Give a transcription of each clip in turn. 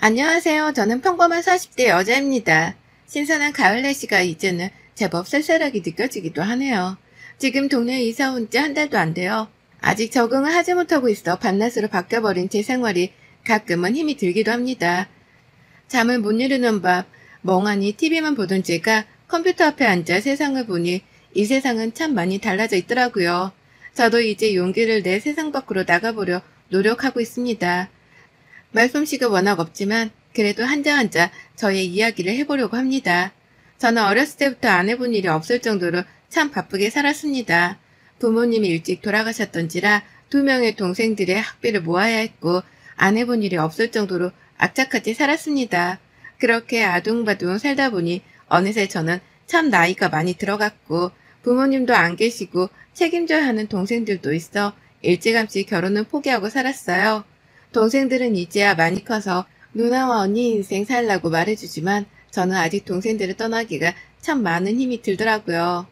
안녕하세요. 저는 평범한 40대 여자입니다. 신선한 가을 날씨가 이제는 제법 쌀쌀하게 느껴지기도 하네요. 지금 동네에 이사 온 지 한 달도 안 돼요. 아직 적응을 하지 못하고 있어 밤낮으로 바뀌어버린 제 생활이 가끔은 힘이 들기도 합니다. 잠을 못 이루는 밤 멍하니 TV만 보던 제가 컴퓨터 앞에 앉아 세상을 보니 이 세상은 참 많이 달라져 있더라고요. 저도 이제 용기를 내 세상 밖으로 나가보려 노력하고 있습니다. 말솜씨가 워낙 없지만 그래도 한자 저의 이야기를 해보려고 합니다. 저는 어렸을 때부터 안 해본 일이 없을 정도로 참 바쁘게 살았습니다. 부모님이 일찍 돌아가셨던지라 2명의 동생들의 학비를 모아야 했고 안 해본 일이 없을 정도로 악착같이 살았습니다. 그렇게 아둥바둥 살다 보니 어느새 저는 참 나이가 많이 들어갔고 부모님도 안 계시고 책임져야 하는 동생들도 있어 일찌감치 결혼을 포기하고 살았어요. 동생들은 이제야 많이 커서 누나와 언니 인생 살라고 말해주지만 저는 아직 동생들을 떠나기가 참 많은 힘이 들더라고요.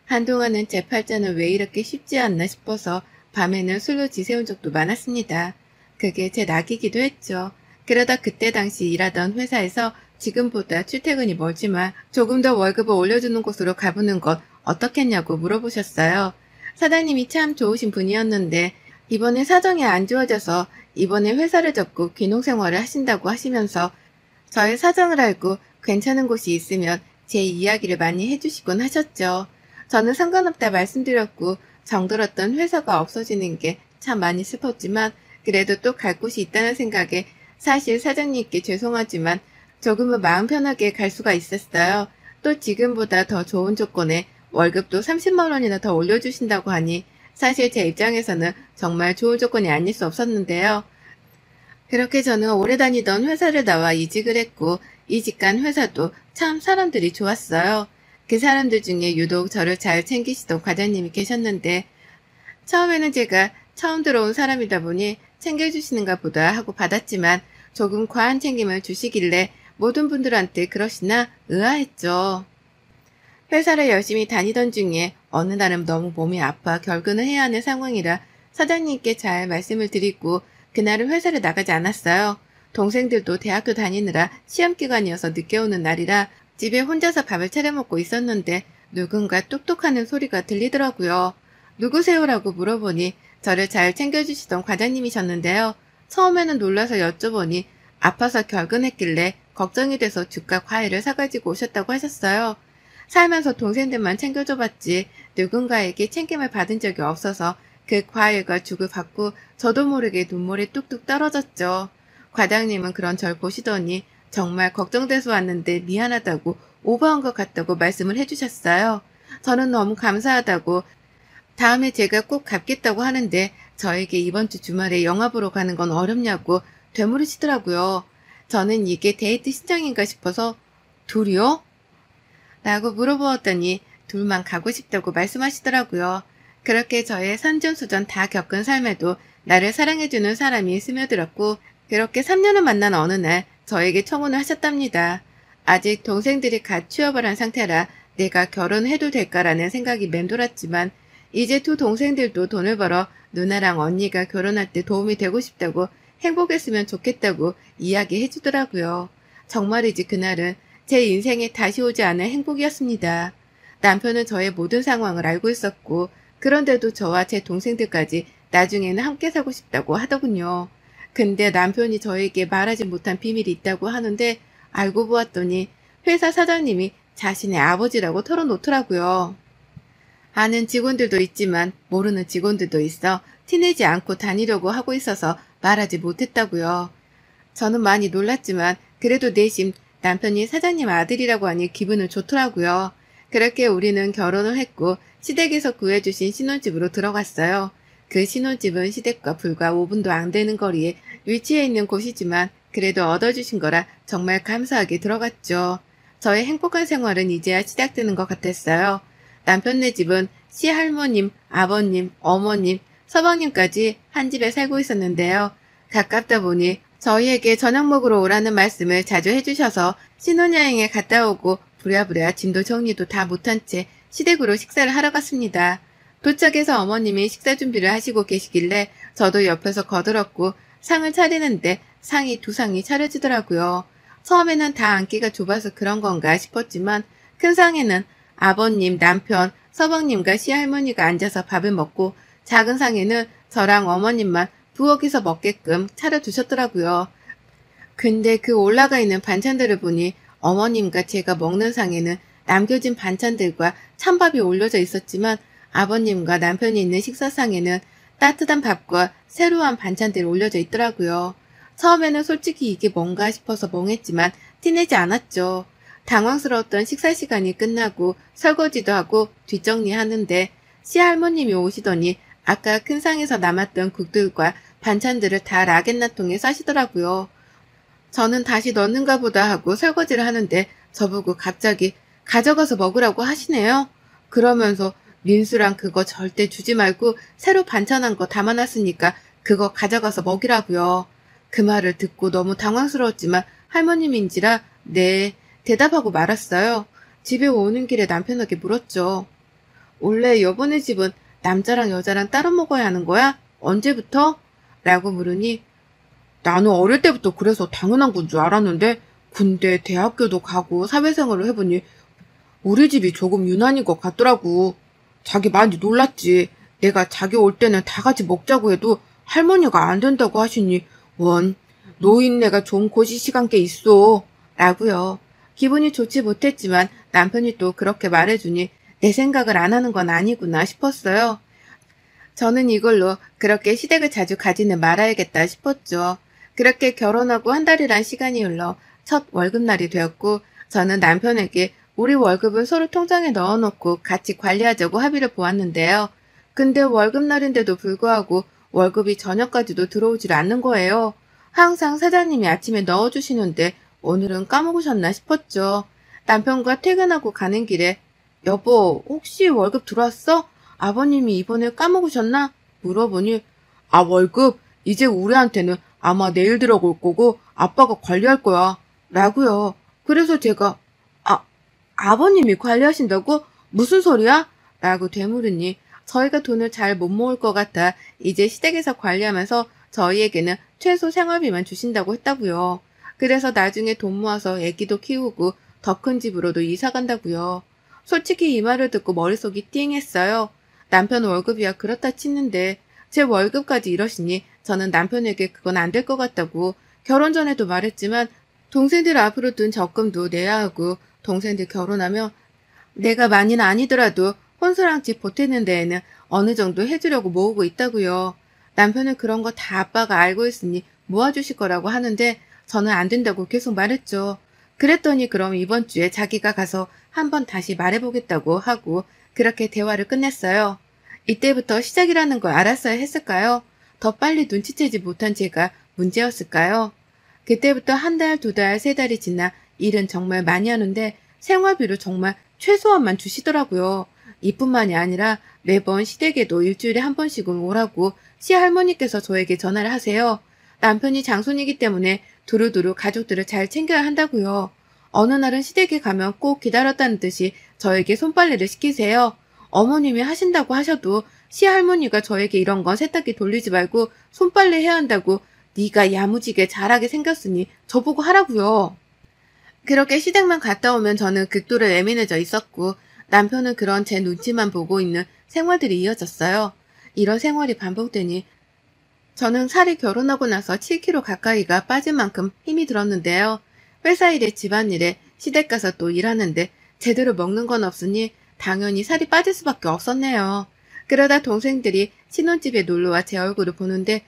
한동안은 제 팔자는 왜 이렇게 쉽지 않나 싶어서 밤에는 술로 지새운 적도 많았습니다. 그게 제 낙이기도 했죠. 그러다 그때 당시 일하던 회사에서 지금보다 출퇴근이 멀지만 조금 더 월급을 올려주는 곳으로 가보는 것 어떻겠냐고 물어보셨어요. 사장님이 참 좋으신 분이었는데 이번에 사정이 안 좋아져서 이번에 회사를 접고 귀농생활을 하신다고 하시면서 저의 사정을 알고 괜찮은 곳이 있으면 제 이야기를 많이 해주시곤 하셨죠. 저는 상관없다 말씀드렸고 정들었던 회사가 없어지는 게 참 많이 슬펐지만 그래도 또 갈 곳이 있다는 생각에 사실 사장님께 죄송하지만 조금은 마음 편하게 갈 수가 있었어요. 또 지금보다 더 좋은 조건에 월급도 30만 원이나 더 올려주신다고 하니 사실 제 입장에서는 정말 좋은 조건이 아닐 수 없었는데요. 그렇게 저는 오래 다니던 회사를 나와 이직을 했고 이직한 회사도 참 사람들이 좋았어요. 그 사람들 중에 유독 저를 잘 챙기시던 과장님이 계셨는데 처음에는 제가 처음 들어온 사람이다 보니 챙겨주시는가 보다 하고 받았지만 조금 과한 챙김을 주시길래 모든 분들한테 그러시나 의아했죠. 회사를 열심히 다니던 중에 어느 날은 너무 몸이 아파 결근을 해야 하는 상황이라 사장님께 잘 말씀을 드리고 그날은 회사를 나가지 않았어요. 동생들도 대학교 다니느라 시험기간이어서 늦게 오는 날이라 집에 혼자서 밥을 차려 먹고 있었는데 누군가 뚝뚝하는 소리가 들리더라고요. 누구세요라고 물어보니 저를 잘 챙겨주시던 과장님이셨는데요. 처음에는 놀라서 여쭤보니 아파서 결근했길래 걱정이 돼서 죽과 과일을 사가지고 오셨다고 하셨어요. 살면서 동생들만 챙겨줘봤지 누군가에게 챙김을 받은 적이 없어서 그 과일과 죽을 받고 저도 모르게 눈물이 뚝뚝 떨어졌죠. 과장님은 그런 절 보시더니 정말 걱정돼서 왔는데 미안하다고 오버한 것 같다고 말씀을 해주셨어요. 저는 너무 감사하다고 다음에 제가 꼭 갚겠다고 하는데 저에게 이번 주 주말에 영화 보러 가는 건 어렵냐고 되물으시더라고요. 저는 이게 데이트 신청인가 싶어서 둘이요? 라고 물어보았더니 둘만 가고 싶다고 말씀하시더라고요. 그렇게 저의 산전수전 다 겪은 삶에도 나를 사랑해주는 사람이 스며들었고 그렇게 3년을 만난 어느 날 저에게 청혼을 하셨답니다. 아직 동생들이 갓 취업을 한 상태라 내가 결혼해도 될까라는 생각이 맴돌았지만 이제 두 동생들도 돈을 벌어 누나랑 언니가 결혼할 때 도움이 되고 싶다고 행복했으면 좋겠다고 이야기해 주더라고요. 정말이지 그날은 제 인생에 다시 오지 않을 행복이었습니다. 남편은 저의 모든 상황을 알고 있었고 그런데도 저와 제 동생들까지 나중에는 함께 살고 싶다고 하더군요. 근데 남편이 저에게 말하지 못한 비밀이 있다고 하는데 알고 보았더니 회사 사장님이 자신의 아버지라고 털어놓더라고요. 아는 직원들도 있지만 모르는 직원들도 있어 티내지 않고 다니려고 하고 있어서 말하지 못했다고요. 저는 많이 놀랐지만 그래도 내심 남편이 사장님 아들이라고 하니 기분은 좋더라고요. 그렇게 우리는 결혼을 했고 시댁에서 구해주신 신혼집으로 들어갔어요. 그 신혼집은 시댁과 불과 5분도 안 되는 거리에 위치해 있는 곳이지만 그래도 얻어주신 거라 정말 감사하게 들어갔죠. 저의 행복한 생활은 이제야 시작되는 것 같았어요. 남편네 집은 시할머님, 아버님, 어머님, 서방님까지 한 집에 살고 있었는데요. 가깝다 보니 저희에게 저녁 먹으러 오라는 말씀을 자주 해주셔서 신혼여행에 갔다 오고 부랴부랴 짐도 정리도 다 못한 채 시댁으로 식사를 하러 갔습니다. 도착해서 어머님이 식사 준비를 하시고 계시길래 저도 옆에서 거들었고 상을 차리는데 상이 두 상이 차려지더라고요. 처음에는 다 앉기가 좁아서 그런 건가 싶었지만 큰 상에는 아버님, 남편, 서방님과 시할머니가 앉아서 밥을 먹고 작은 상에는 저랑 어머님만 부엌에서 먹게끔 차려두셨더라고요. 근데 그 올라가 있는 반찬들을 보니 어머님과 제가 먹는 상에는 남겨진 반찬들과 찬밥이 올려져 있었지만 아버님과 남편이 있는 식사상에는 따뜻한 밥과 새로운 반찬들이 올려져 있더라고요. 처음에는 솔직히 이게 뭔가 싶어서 멍했지만 티내지 않았죠. 당황스러웠던 식사 시간이 끝나고 설거지도 하고 뒷정리하는데 시할머님이 오시더니 아까 큰 상에서 남았던 국들과 반찬들을 다 라겐나통에 싸시더라고요. 저는 다시 넣는가 보다 하고 설거지를 하는데 저보고 갑자기 가져가서 먹으라고 하시네요. 그러면서 민수랑 그거 절대 주지 말고 새로 반찬한 거 담아놨으니까 그거 가져가서 먹이라고요. 그 말을 듣고 너무 당황스러웠지만 할머님인지라 네 대답하고 말았어요. 집에 오는 길에 남편에게 물었죠. 원래 여보네 집은 남자랑 여자랑 따로 먹어야 하는 거야? 언제부터? 라고 물으니 나는 어릴 때부터 그래서 당연한 건 줄 알았는데 군대 대학교도 가고 사회생활을 해보니 우리 집이 조금 유난인 것 같더라고. 자기 많이 놀랐지. 내가 자기 올 때는 다 같이 먹자고 해도 할머니가 안 된다고 하시니 원 노인네가 좀 고시 시간 꽤 있어 라고요. 기분이 좋지 못했지만 남편이 또 그렇게 말해주니 내 생각을 안 하는 건 아니구나 싶었어요. 저는 이걸로 그렇게 시댁을 자주 가지는 말아야겠다 싶었죠. 그렇게 결혼하고 한 달이란 시간이 흘러 첫 월급날이 되었고 저는 남편에게 우리 월급을 서로 통장에 넣어놓고 같이 관리하자고 합의를 보았는데요. 근데 월급날인데도 불구하고 월급이 저녁까지도 들어오질 않는 거예요. 항상 사장님이 아침에 넣어주시는데 오늘은 까먹으셨나 싶었죠. 남편과 퇴근하고 가는 길에 여보 혹시 월급 들어왔어? 아버님이 이번에 까먹으셨나? 물어보니 아 월급? 이제 우리한테는 아마 내일 들어올 거고 아빠가 관리할 거야 라고요. 그래서 제가 아버님이 관리하신다고? 무슨 소리야? 라고 되물으니 저희가 돈을 잘 못 모을 것 같아 이제 시댁에서 관리하면서 저희에게는 최소 생활비만 주신다고 했다고요. 그래서 나중에 돈 모아서 애기도 키우고 더 큰 집으로도 이사 간다고요. 솔직히 이 말을 듣고 머릿속이 띵했어요. 남편 월급이야 그렇다 치는데 제 월급까지 이러시니 저는 남편에게 그건 안 될 것 같다고 결혼 전에도 말했지만 동생들 앞으로 둔 적금도 내야 하고 동생들 결혼하면 내가 많이는 아니더라도 혼수랑 집 보태는 데에는 어느 정도 해주려고 모으고 있다고요. 남편은 그런 거 다 아빠가 알고 있으니 모아주실 거라고 하는데 저는 안 된다고 계속 말했죠. 그랬더니 그럼 이번 주에 자기가 가서 한번 다시 말해보겠다고 하고 그렇게 대화를 끝냈어요. 이때부터 시작이라는 걸 알았어야 했을까요? 더 빨리 눈치채지 못한 제가 문제였을까요? 그때부터 한 달, 두 달, 세 달이 지나 일은 정말 많이 하는데 생활비를 정말 최소한만 주시더라고요. 이뿐만이 아니라 매번 시댁에도 일주일에 한 번씩은 오라고 시할머니께서 저에게 전화를 하세요. 남편이 장손이기 때문에 두루두루 가족들을 잘 챙겨야 한다고요. 어느 날은 시댁에 가면 꼭 기다렸다는 듯이 저에게 손빨래를 시키세요. 어머님이 하신다고 하셔도 시할머니가 저에게 이런 건 세탁기 돌리지 말고 손빨래 해야 한다고 네가 야무지게 잘하게 생겼으니 저보고 하라고요. 그렇게 시댁만 갔다 오면 저는 극도로 예민해져 있었고 남편은 그런 제 눈치만 보고 있는 생활들이 이어졌어요. 이런 생활이 반복되니 저는 살이 결혼하고 나서 7kg 가까이가 빠진 만큼 힘이 들었는데요. 회사 일에 집안일에 시댁 가서 또 일하는데 제대로 먹는 건 없으니 당연히 살이 빠질 수밖에 없었네요. 그러다 동생들이 신혼집에 놀러와 제 얼굴을 보는데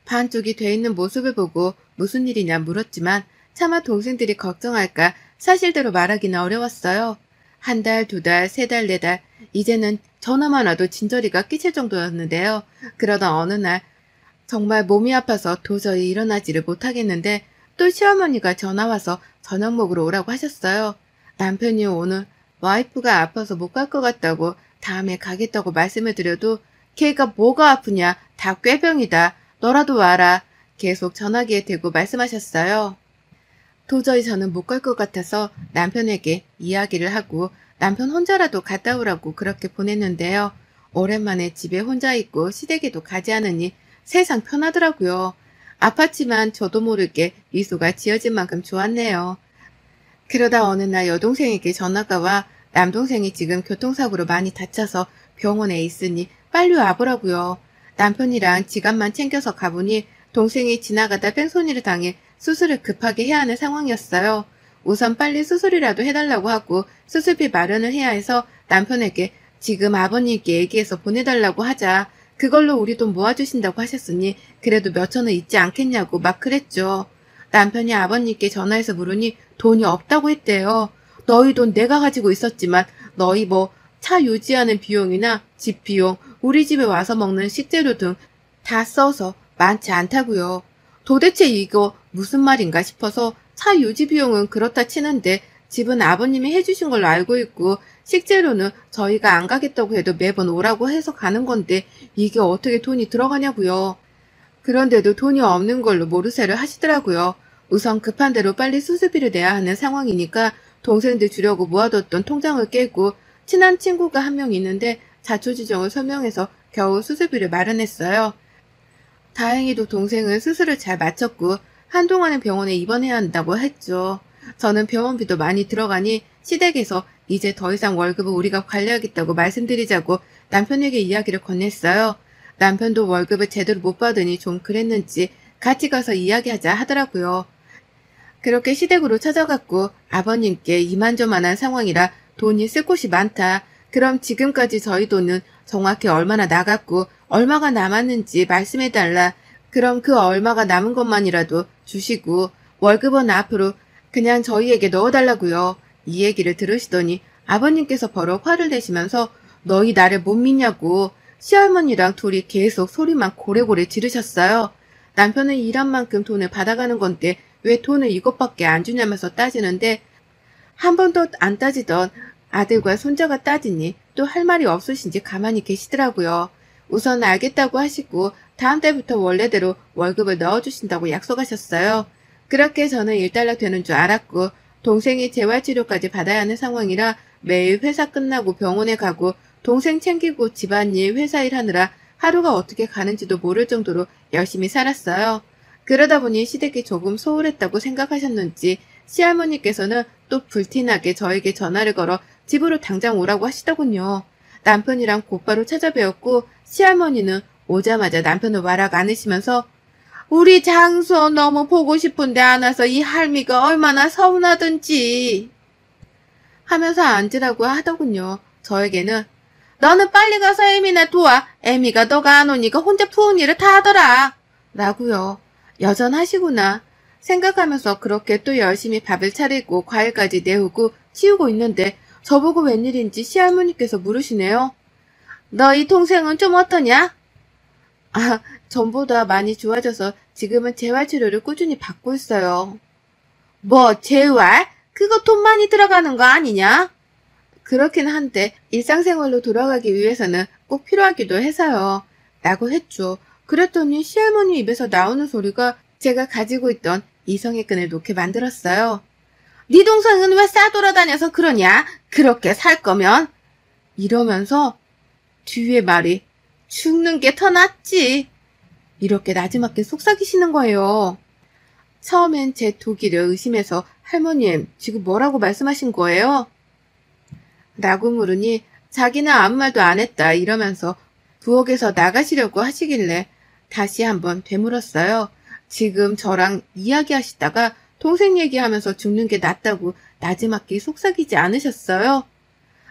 반쪽이 돼 있는 모습을 보고 무슨 일이냐 물었지만 차마 동생들이 걱정할까 사실대로 말하기는 어려웠어요. 한 달, 두 달, 세 달, 네 달, 이제는 전화만 와도 진저리가 끼칠 정도였는데요. 그러던 어느 날 정말 몸이 아파서 도저히 일어나지를 못하겠는데 또 시어머니가 전화와서 저녁 먹으러 오라고 하셨어요. 남편이 오늘 와이프가 아파서 못 갈 것 같다고 다음에 가겠다고 말씀을 드려도 걔가 뭐가 아프냐 다 꾀병이다 너라도 와라 계속 전화기에 대고 말씀하셨어요. 도저히 저는 못 갈 것 같아서 남편에게 이야기를 하고 남편 혼자라도 갔다 오라고 그렇게 보냈는데요. 오랜만에 집에 혼자 있고 시댁에도 가지 않으니 세상 편하더라고요. 아팠지만 저도 모르게 미소가 지어진 만큼 좋았네요. 그러다 어느 날 여동생에게 전화가 와 남동생이 지금 교통사고로 많이 다쳐서 병원에 있으니 빨리 와보라고요. 남편이랑 지갑만 챙겨서 가보니 동생이 지나가다 뺑소니를 당해 수술을 급하게 해야 하는 상황이었어요. 우선 빨리 수술이라도 해달라고 하고 수술비 마련을 해야 해서 남편에게 지금 아버님께 얘기해서 보내달라고 하자. 그걸로 우리 돈 모아주신다고 하셨으니 그래도 몇천원 있지 않겠냐고 막 그랬죠. 남편이 아버님께 전화해서 물으니 돈이 없다고 했대요. 너희 돈 내가 가지고 있었지만 너희 뭐 차 유지하는 비용이나 집 비용, 우리 집에 와서 먹는 식재료 등 다 써서 많지 않다고요. 도대체 이거 무슨 말인가 싶어서 차 유지 비용은 그렇다 치는데 집은 아버님이 해주신 걸로 알고 있고 식재료는 저희가 안 가겠다고 해도 매번 오라고 해서 가는 건데 이게 어떻게 돈이 들어가냐고요. 그런데도 돈이 없는 걸로 모르쇠를 하시더라고요. 우선 급한 대로 빨리 수술비를 내야 하는 상황이니까 동생들 주려고 모아뒀던 통장을 깨고 친한 친구가 한 명 있는데 자초지종을 설명해서 겨우 수술비를 마련했어요. 다행히도 동생은 수술을 잘 마쳤고 한동안은 병원에 입원해야 한다고 했죠. 저는 병원비도 많이 들어가니 시댁에서 이제 더 이상 월급을 우리가 관리하겠다고 말씀드리자고 남편에게 이야기를 건넸어요. 남편도 월급을 제대로 못 받으니 좀 그랬는지 같이 가서 이야기하자 하더라고요. 그렇게 시댁으로 찾아갔고 아버님께 이만저만한 상황이라 돈이 쓸 곳이 많다. 그럼 지금까지 저희 돈은 정확히 얼마나 나갔고 얼마가 남았는지 말씀해달라. 그럼 그 얼마가 남은 것만이라도 주시고 월급은 앞으로 그냥 저희에게 넣어달라고요. 이 얘기를 들으시더니 아버님께서 버럭 화를 내시면서 너희 나를 못 믿냐고 시할머니랑 둘이 계속 소리만 고래고래 지르셨어요. 남편은 일한 만큼 돈을 받아가는 건데 왜 돈을 이것밖에 안 주냐면서 따지는데 한 번도 안 따지던 아들과 손자가 따지니 또 할 말이 없으신지 가만히 계시더라고요. 우선 알겠다고 하시고 다음 달부터 원래대로 월급을 넣어주신다고 약속하셨어요. 그렇게 저는 일단락 되는 줄 알았고 동생이 재활치료까지 받아야 하는 상황이라 매일 회사 끝나고 병원에 가고 동생 챙기고 집안일, 회사일 하느라 하루가 어떻게 가는지도 모를 정도로 열심히 살았어요. 그러다 보니 시댁이 조금 소홀했다고 생각하셨는지 시할머니께서는 또 불티나게 저에게 전화를 걸어 집으로 당장 오라고 하시더군요. 남편이랑 곧바로 찾아뵈었고 시할머니는 오자마자 남편을 와락 안으시면서 우리 장수 너무 보고 싶은데 안 와서 이 할미가 얼마나 서운하던지 하면서 앉으라고 하더군요. 저에게는 너는 빨리 가서 애미나 도와. 애미가 너가 안 오니까 혼자 푸은 일을 다 하더라. 라고요. 여전하시구나 생각하면서 그렇게 또 열심히 밥을 차리고 과일까지 내오고 치우고 있는데 저보고 웬일인지 시할머니께서 물으시네요. 너희 동생은 좀 어떠냐? 아, 전보다 많이 좋아져서 지금은 재활치료를 꾸준히 받고 있어요. 뭐 재활? 그거 돈 많이 들어가는 거 아니냐? 그렇긴 한데 일상생활로 돌아가기 위해서는 꼭 필요하기도 해서요. 라고 했죠. 그랬더니 시할머니 입에서 나오는 소리가 제가 가지고 있던 이성의 끈을 놓게 만들었어요. 네 동생은 왜 싸돌아다녀서 그러냐? 그렇게 살 거면? 이러면서 뒤에 말이 죽는 게 더 낫지. 이렇게 나지막히 속삭이시는 거예요. 처음엔 제 도기를 의심해서 할머님 지금 뭐라고 말씀하신 거예요? 라고 물으니 자기는 아무 말도 안 했다 이러면서 부엌에서 나가시려고 하시길래 다시 한번 되물었어요. 지금 저랑 이야기하시다가 동생 얘기하면서 죽는 게 낫다고 나지막히 속삭이지 않으셨어요?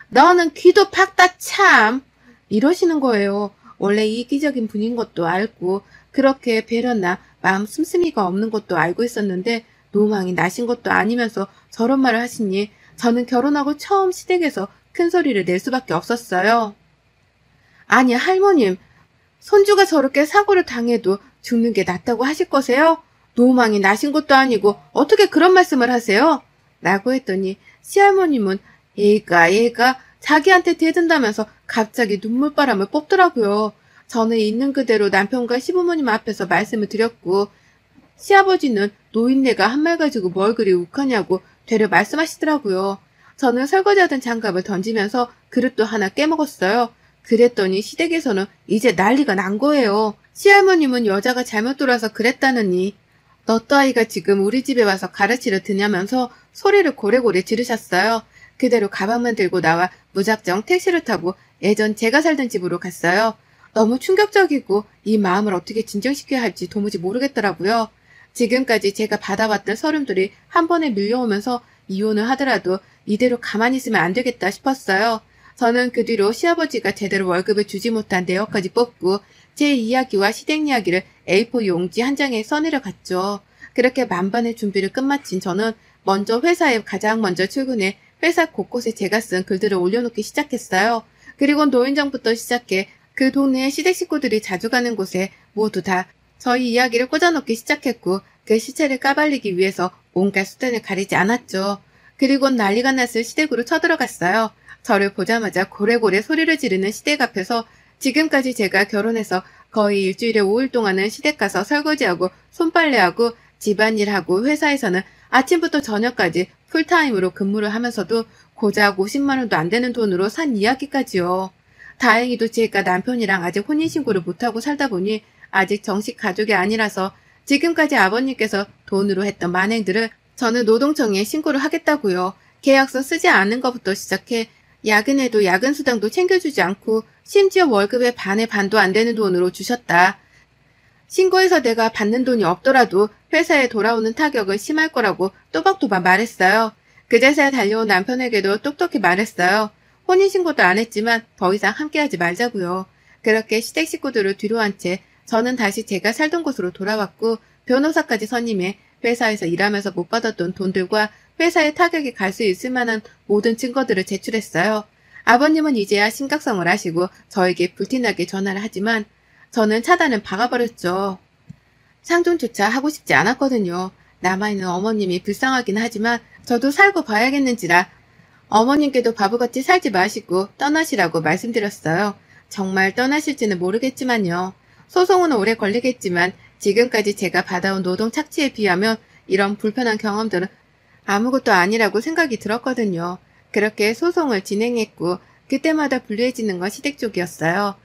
너는 귀도 팍다 참 이러시는 거예요. 원래 이기적인 분인 것도 알고 그렇게 배려나 마음 씀씀이가 없는 것도 알고 있었는데 노망이 나신 것도 아니면서 저런 말을 하시니 저는 결혼하고 처음 시댁에서 큰 소리를 낼 수밖에 없었어요. 아니 할머님, 손주가 저렇게 사고를 당해도 죽는 게 낫다고 하실 거세요? 노망이 나신 것도 아니고 어떻게 그런 말씀을 하세요? 라고 했더니 시할머님은 얘가 자기한테 대든다면서 갑자기 눈물바람을 뽑더라고요. 저는 있는 그대로 남편과 시부모님 앞에서 말씀을 드렸고 시아버지는 노인네가 한 말 가지고 뭘 그리 욱하냐고 되려 말씀하시더라고요. 저는 설거지하던 장갑을 던지면서 그릇도 하나 깨먹었어요. 그랬더니 시댁에서는 이제 난리가 난 거예요. 시할머님은 여자가 잘못 돌아서 그랬다느니 너 따위가 지금 우리 집에 와서 가르치려 드냐면서 소리를 고래고래 지르셨어요. 그대로 가방만 들고 나와 무작정 택시를 타고 예전 제가 살던 집으로 갔어요. 너무 충격적이고 이 마음을 어떻게 진정시켜야 할지 도무지 모르겠더라고요. 지금까지 제가 받아왔던 서름들이 한 번에 밀려오면서 이혼을 하더라도 이대로 가만히 있으면 안 되겠다 싶었어요. 저는 그 뒤로 시아버지가 제대로 월급을 주지 못한 내역까지 뽑고 제 이야기와 시댁 이야기를 A4 용지 한 장에 써내려 갔죠. 그렇게 만반의 준비를 끝마친 저는 먼저 회사에 가장 먼저 출근해 회사 곳곳에 제가 쓴 글들을 올려놓기 시작했어요. 그리고 노인정부터 시작해 그 동네의 시댁 식구들이 자주 가는 곳에 모두 다 저희 이야기를 꽂아놓기 시작했고 그 시체를 까발리기 위해서 온갖 수단을 가리지 않았죠. 그리고 난리가 났을 시댁으로 쳐들어갔어요. 저를 보자마자 고래고래 소리를 지르는 시댁 앞에서 지금까지 제가 결혼해서 거의 일주일에 5일 동안은 시댁 가서 설거지하고 손빨래하고 집안일하고 회사에서는 아침부터 저녁까지 풀타임으로 근무를 하면서도 고작 50만 원도 안 되는 돈으로 산 이야기까지요. 다행히도 제가 남편이랑 아직 혼인신고를 못하고 살다 보니 아직 정식 가족이 아니라서 지금까지 아버님께서 돈으로 했던 만행들을 저는 노동청에 신고를 하겠다고요. 계약서 쓰지 않은 것부터 시작해 야근에도 야근 수당도 챙겨주지 않고 심지어 월급의 반의 반도 안 되는 돈으로 주셨다. 신고해서 내가 받는 돈이 없더라도 회사에 돌아오는 타격은 심할 거라고 또박또박 말했어요. 그제서야 달려온 남편에게도 똑똑히 말했어요. 혼인신고도 안 했지만 더 이상 함께하지 말자고요. 그렇게 시댁 식구들을 뒤로한 채 저는 다시 제가 살던 곳으로 돌아왔고 변호사까지 선임해 회사에서 일하면서 못 받았던 돈들과 회사에 타격이 갈 수 있을 만한 모든 증거들을 제출했어요. 아버님은 이제야 심각성을 아시고 저에게 불티나게 전화를 하지만 저는 차단을 박아버렸죠. 상종조차 하고 싶지 않았거든요. 남아있는 어머님이 불쌍하긴 하지만 저도 살고 봐야겠는지라 어머님께도 바보같이 살지 마시고 떠나시라고 말씀드렸어요. 정말 떠나실지는 모르겠지만요. 소송은 오래 걸리겠지만 지금까지 제가 받아온 노동 착취에 비하면 이런 불편한 경험들은 아무것도 아니라고 생각이 들었거든요. 그렇게 소송을 진행했고 그때마다 불리해지는 건 시댁 쪽이었어요.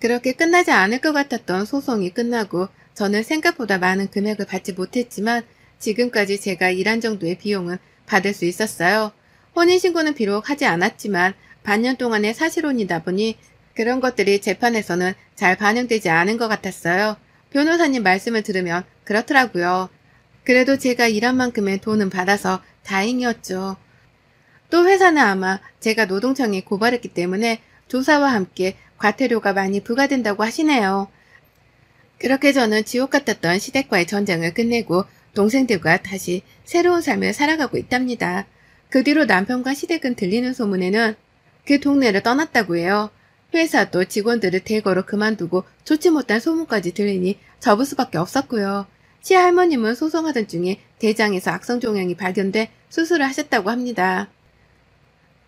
그렇게 끝나지 않을 것 같았던 소송이 끝나고 저는 생각보다 많은 금액을 받지 못했지만 지금까지 제가 일한 정도의 비용은 받을 수 있었어요. 혼인신고는 비록 하지 않았지만 반년 동안의 사실혼이다 보니 그런 것들이 재판에서는 잘 반영되지 않은 것 같았어요. 변호사님 말씀을 들으면 그렇더라고요. 그래도 제가 일한 만큼의 돈은 받아서 다행이었죠. 또 회사는 아마 제가 노동청에 고발했기 때문에 조사와 함께 과태료가 많이 부과된다고 하시네요. 그렇게 저는 지옥 같았던 시댁과의 전쟁을 끝내고 동생들과 다시 새로운 삶을 살아가고 있답니다. 그 뒤로 남편과 시댁은 들리는 소문에는 그 동네를 떠났다고 해요. 회사도 직원들을 대거로 그만두고 좋지 못한 소문까지 들리니 접을 수밖에 없었고요. 시할머님은 소송하던 중에 대장에서 악성 종양이 발견돼 수술을 하셨다고 합니다.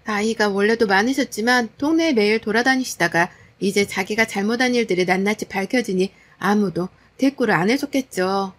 나이가 원래도 많으셨지만 동네에 매일 돌아다니시다가 이제 자기가 잘못한 일들이 낱낱이 밝혀지니 아무도 대꾸를 안 해줬겠죠.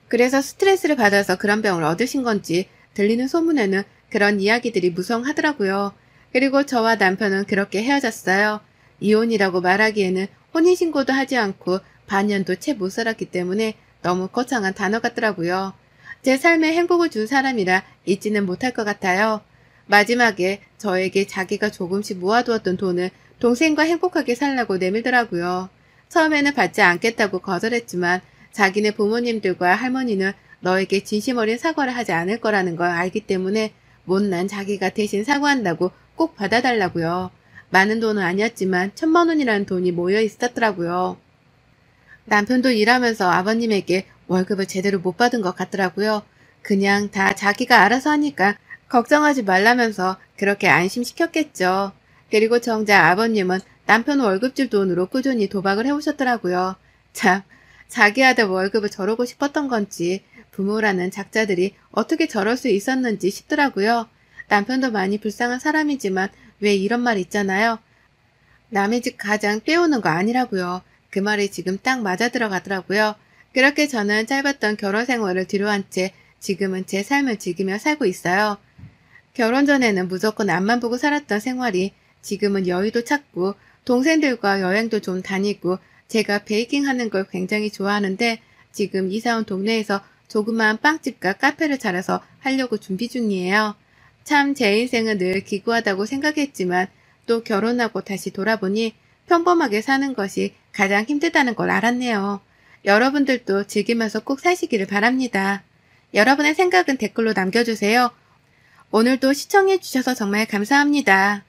그래서 스트레스를 받아서 그런 병을 얻으신 건지 들리는 소문에는 그런 이야기들이 무성하더라고요. 그리고 저와 남편은 그렇게 헤어졌어요. 이혼이라고 말하기에는 혼인신고도 하지 않고 반년도 채 못 살았기 때문에 너무 거창한 단어 같더라고요. 제 삶에 행복을 준 사람이라 잊지는 못할 것 같아요. 마지막에 저에게 자기가 조금씩 모아두었던 돈을 동생과 행복하게 살라고 내밀더라고요. 처음에는 받지 않겠다고 거절했지만 자기네 부모님들과 할머니는 너에게 진심 어린 사과를 하지 않을 거라는 걸 알기 때문에 못난 자기가 대신 사과한다고 꼭 받아달라고요. 많은 돈은 아니었지만 1,000만 원이라는 돈이 모여 있었더라고요. 남편도 일하면서 아버님에게 월급을 제대로 못 받은 것 같더라고요. 그냥 다 자기가 알아서 하니까 걱정하지 말라면서 그렇게 안심시켰겠죠. 그리고 정작 아버님은 남편 월급줄 돈으로 꾸준히 도박을 해오셨더라고요. 참, 자기 아들 월급을 저러고 싶었던 건지 부모라는 작자들이 어떻게 저럴 수 있었는지 싶더라고요. 남편도 많이 불쌍한 사람이지만 왜 이런 말 있잖아요. 남의 집 가장 빼오는 거 아니라고요. 그 말이 지금 딱 맞아 들어가더라고요. 그렇게 저는 짧았던 결혼 생활을 뒤로한 채 지금은 제 삶을 즐기며 살고 있어요. 결혼 전에는 무조건 앞만 보고 살았던 생활이 지금은 여유도 찾고 동생들과 여행도 좀 다니고 제가 베이킹 하는 걸 굉장히 좋아하는데 지금 이사 온 동네에서 조그마한 빵집과 카페를 차려서 하려고 준비 중이에요. 참 제 인생은 늘 기구하다고 생각했지만 또 결혼하고 다시 돌아보니 평범하게 사는 것이 가장 힘들다는 걸 알았네요. 여러분들도 즐기면서 꼭 사시기를 바랍니다. 여러분의 생각은 댓글로 남겨주세요. 오늘도 시청해주셔서 정말 감사합니다.